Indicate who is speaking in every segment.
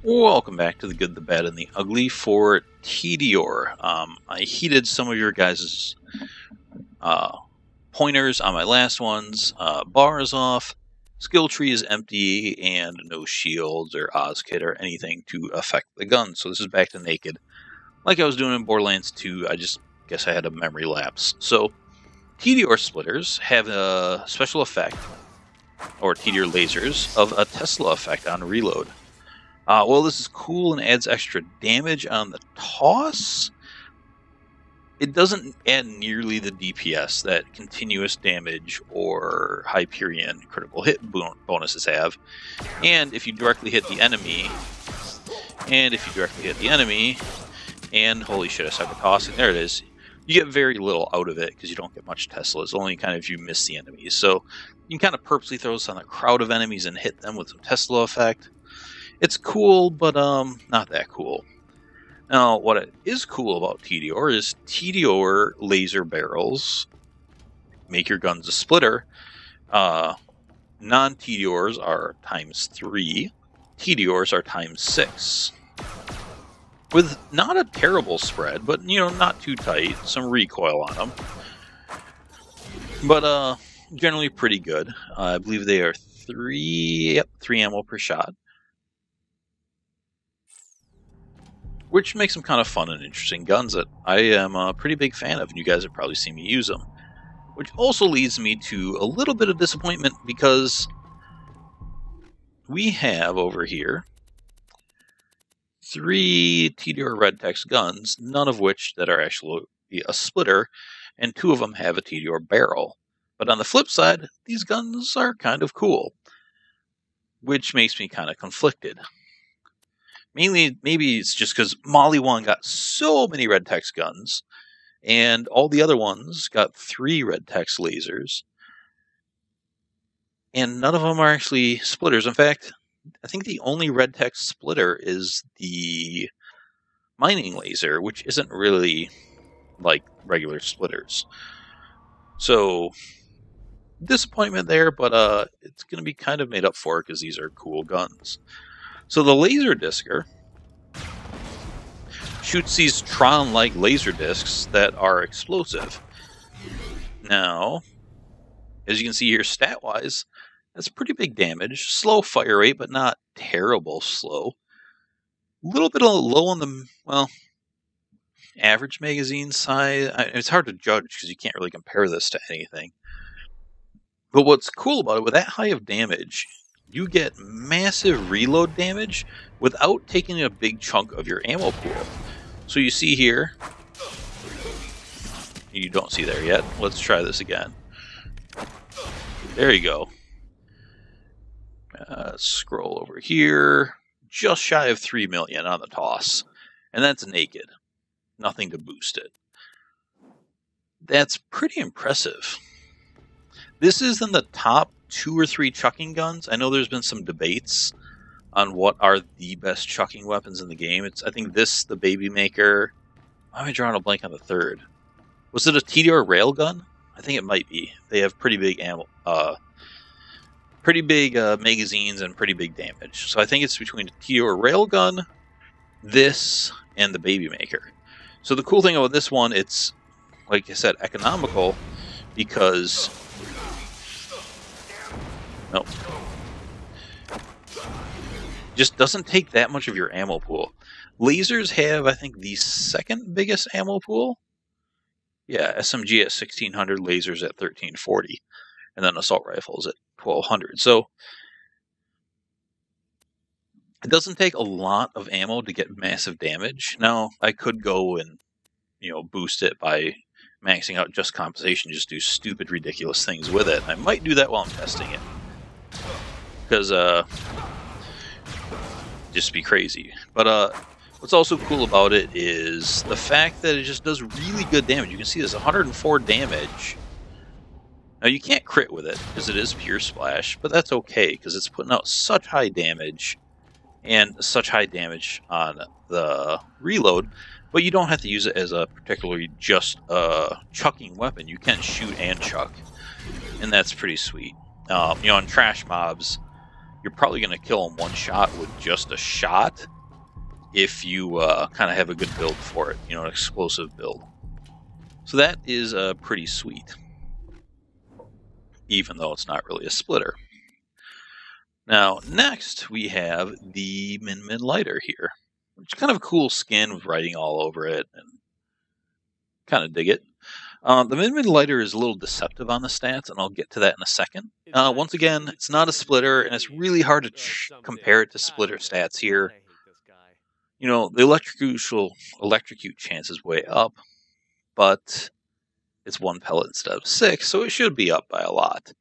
Speaker 1: Welcome back to the good, the bad, and the ugly for Tediore. I heeded some of your guys' pointers on my last ones. Bar is off, skill tree is empty, and no shields or Oz kit or anything to affect the gun. So this is back to naked. Like I was doing in Borderlands 2, I just guess I had a memory lapse. So Tediore splitters have a special effect, or Tediore lasers, of a Tesla effect on reload. Well, this is cool and adds extra damage on the toss. It doesn't add nearly the DPS that continuous damage or Hyperion critical hit bonuses have. And if you directly hit the enemy, and holy shit, I suck at tossing, there it is, you get very little out of it because you don't get much Teslas, only kind of if you miss the enemies. So you can kind of purposely throw this on a crowd of enemies and hit them with some Tesla effect. It's cool, but not that cool. Now, what is cool about Tediore is Tediore laser barrels make your guns a splitter. Non-Tediores are ×3. Tediores are ×6. With not a terrible spread, but, you know, not too tight. Some recoil on them. But, generally pretty good. I believe they are 3 ammo per shot. Which makes them kind of fun and interesting guns that I am a pretty big fan of, and you guys have probably seen me use them. Which also leads me to a little bit of disappointment, because we have over here 3 Tediore red text guns, none of which that are actually a splitter, and 2 of them have a Tediore barrel. But on the flip side, these guns are kind of cool, which makes me kind of conflicted. Mainly, maybe it's just because Molly 1 got so many red text guns, and all the other ones got 3 red text lasers, and none of them are actually splitters. In fact, I think the only red text splitter is the mining laser, which isn't really like regular splitters. So, disappointment there, but it's going to be kind of made up for because these are cool guns. So the laser discer shoots these Tron-like laser discs that are explosive. Now, as you can see here, stat-wise, that's pretty big damage. Slow fire rate, but not terrible slow. A little bit low on the, well, average magazine size. It's hard to judge because you can't really compare this to anything. But what's cool about it, with that high of damage, you get massive reload damage without taking a big chunk of your ammo pool. So you see here, you don't see there yet. Let's try this again. There you go. Scroll over here. Just shy of 3 million on the toss. And that's naked. Nothing to boost it. That's pretty impressive. This is in the top 2 or 3 chucking guns. I know there's been some debates on what are the best chucking weapons in the game. I think this, the Baby Maker. Why am I drawing a blank on the third? Was it a Tediore railgun? I think it might be. They have pretty big ammo, pretty big magazines and pretty big damage. So I think it's between the Tediore railgun, this, and the Baby Maker. So the cool thing about this one, it's, like I said, economical, because nope. Just doesn't take that much of your ammo pool. Lasers have, I think, the second biggest ammo pool. Yeah, SMG at 1600, lasers at 1340, and then assault rifles at 1200. So it doesn't take a lot of ammo to get massive damage. Now, I could go and, you know, boost it by maxing out just compensation, just do stupid, ridiculous things with it. I might do that while I'm testing it, because just be crazy. But what's also cool about it is the fact that it just does really good damage. You can see this 104 damage. Now you can't crit with it because it is pure splash, but that's okay because it's putting out such high damage and such high damage on the reload. But you don't have to use it as a particularly just chucking weapon. You can shoot and chuck, and that's pretty sweet. You know, on trash mobs, you're probably going to kill them one shot with just a shot, if you kind of have a good build for it, you know, an explosive build. So that is pretty sweet, even though it's not really a splitter. Now, next we have the Min Lighter here, which is kind of a cool skin with writing all over it, and kind of dig it. The Min Lighter is a little deceptive on the stats, and I'll get to that in a second. Once again, it's not a splitter, and it's really hard to compare it to splitter stats here. You know, the electrocute chance is way up, but it's 1 pellet instead of 6, so it should be up by a lot.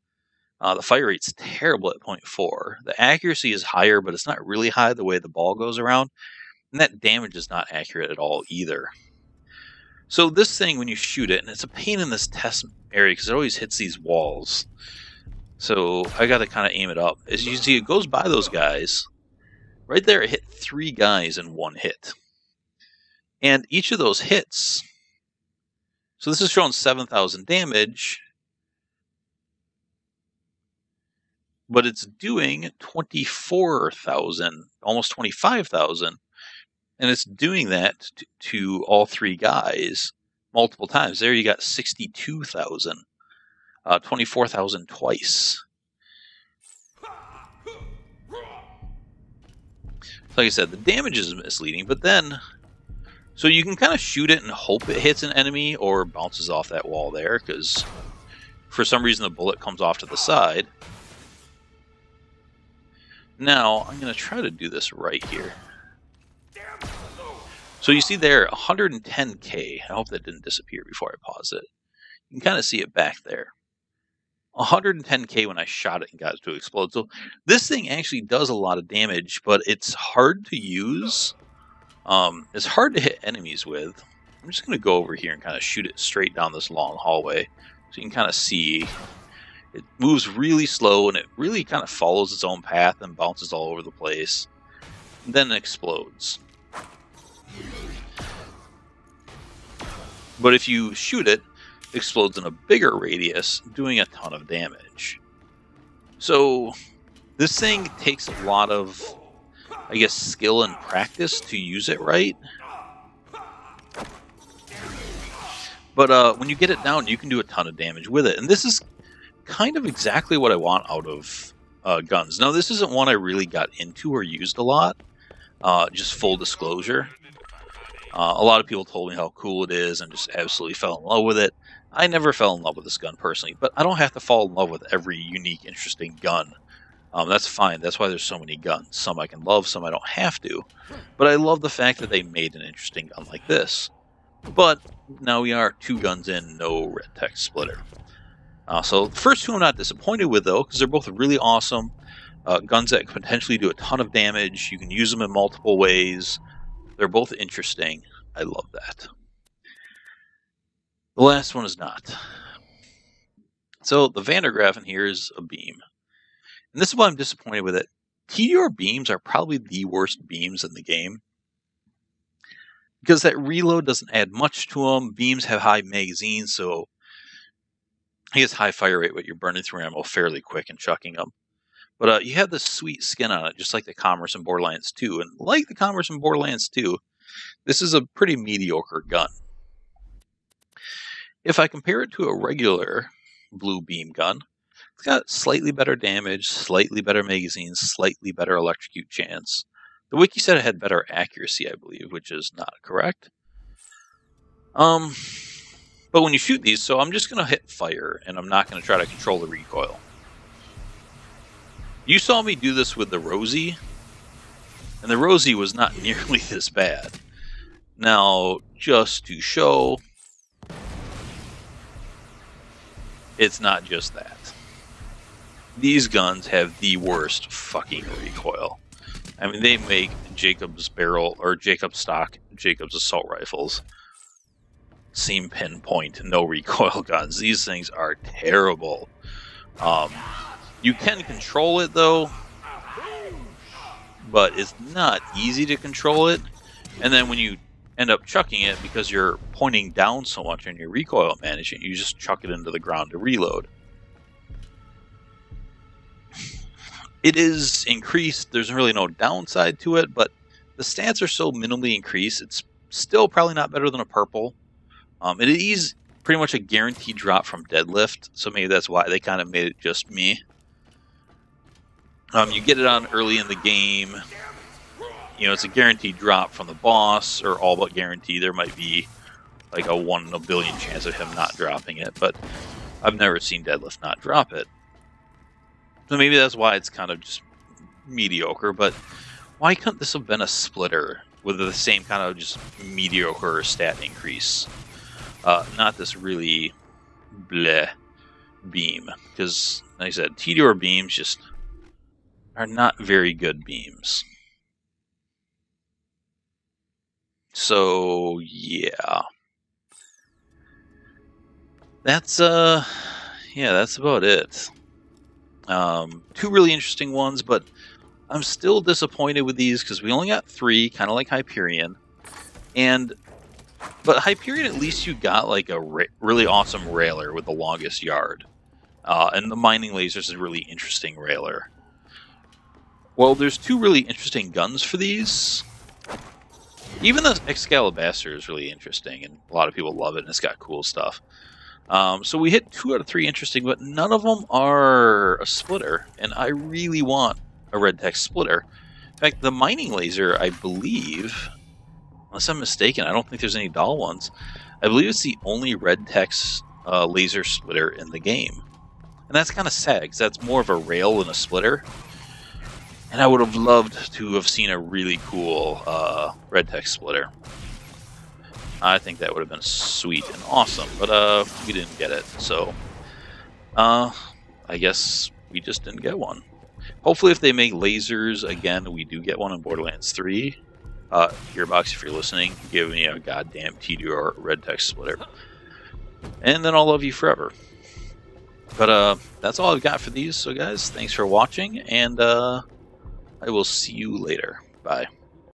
Speaker 1: The fire rate's terrible at 0.4. The accuracy is higher, but it's not really high the way the ball goes around, and that damage is not accurate at all either. So this thing, when you shoot it, and it's a pain in this test area because it always hits these walls. So I got to kind of aim it up. As you see, it goes by those guys. Right there, it hit 3 guys in 1 hit. And each of those hits, so this is showing 7,000 damage, but it's doing 24,000, almost 25,000. And it's doing that to all 3 guys multiple times. There you got 62,000, 24,000 twice. Like I said, the damage is misleading, but then, so you can kind of shoot it and hope it hits an enemy or bounces off that wall there, because for some reason the bullet comes off to the side. Now, I'm going to try to do this right here. So you see there, 110k. I hope that didn't disappear before I pause it. You can kind of see it back there. 110k when I shot it and got it to explode. So this thing actually does a lot of damage, but it's hard to use. It's hard to hit enemies with. I'm just going to go over here and kind of shoot it straight down this long hallway. So you can kind of see it moves really slow, and it really kind of follows its own path and bounces all over the place. And then it explodes. But if you shoot it, it explodes in a bigger radius, doing a ton of damage. So this thing takes a lot of, I guess, skill and practice to use it right. But when you get it down, you can do a ton of damage with it. And this is kind of exactly what I want out of guns. Now, this isn't one I really got into or used a lot. Just full disclosure. A lot of people told me how cool it is and just absolutely fell in love with it. I never fell in love with this gun personally, but I don't have to fall in love with every unique, interesting gun. That's fine. That's why there's so many guns. Some I can love, some I don't have to. But I love the fact that they made an interesting gun like this. But now we are 2 guns in, no red text splitter. So the first 2 I'm not disappointed with, though, because they're both really awesome. Guns that can potentially do a ton of damage. You can use them in multiple ways. They're both interesting. I love that. The last one is not. So the Vandergraffen here is a beam. And this is why I'm disappointed with it. Tediore beams are probably the worst beams in the game. Because that reload doesn't add much to them. Beams have high magazines, so he has high fire rate, but you're burning through ammo fairly quick and chucking them. But you have this sweet skin on it, just like the Commerce in Borderlands 2. And like the Commerce in Borderlands 2, this is a pretty mediocre gun. If I compare it to a regular blue beam gun, it's got slightly better damage, slightly better magazines, slightly better electrocute chance. The wiki said it had better accuracy, I believe, which is not correct. But when you shoot these, so I'm just going to hit fire, and I'm not going to try to control the recoil. You saw me do this with the Rosie, and the Rosie was not nearly this bad. Now, just to show, it's not just that. These guns have the worst fucking recoil. I mean, they make Jacob's barrel, or Jacob's stock, Jacob's assault rifles seem pinpoint, no recoil guns. These things are terrible. You can control it, though, but it's not easy to control it. And then when you end up chucking it, because you're pointing down so much in your recoil management, you just chuck it into the ground to reload. It is increased. There's really no downside to it, but the stats are so minimally increased, it's still probably not better than a purple. It is pretty much a guaranteed drop from deadlift, so maybe that's why they kind of made it just me. You get it on early in the game. You know, it's a guaranteed drop from the boss, or all but guaranteed. There might be like a 1 in a billion chance of him not dropping it, but I've never seen deadlift not drop it. So maybe that's why it's kind of just mediocre, but why couldn't this have been a splitter with the same kind of just mediocre stat increase? Not this really bleh beam, because like I said, Tediore beams just are not very good beams. So yeah, that's that's about it. Two really interesting ones, but I'm still disappointed with these because we only got 3, kind of like Hyperion, but Hyperion, at least you got like a really awesome railer with the longest yard. And the mining lasers is a really interesting railer. Well, there's 2 really interesting guns for these. Even the Excalibaster is really interesting, and a lot of people love it, and it's got cool stuff. So we hit 2 out of 3 interesting, but none of them are a splitter, and I really want a red text splitter. In fact, the mining laser, I believe, unless I'm mistaken, I don't think there's any doll ones. I believe it's the only red text laser splitter in the game. And that's kind of sad, because that's more of a rail than a splitter. And I would have loved to have seen a really cool red text splitter. I think that would have been sweet and awesome, but we didn't get it. So I guess we just didn't get one. Hopefully if they make lasers again, we do get one in Borderlands 3. Gearbox, if you're listening, give me a goddamn Tediore red text splitter. And then I'll love you forever. But that's all I've got for these. So guys, thanks for watching, and I will see you later. Bye.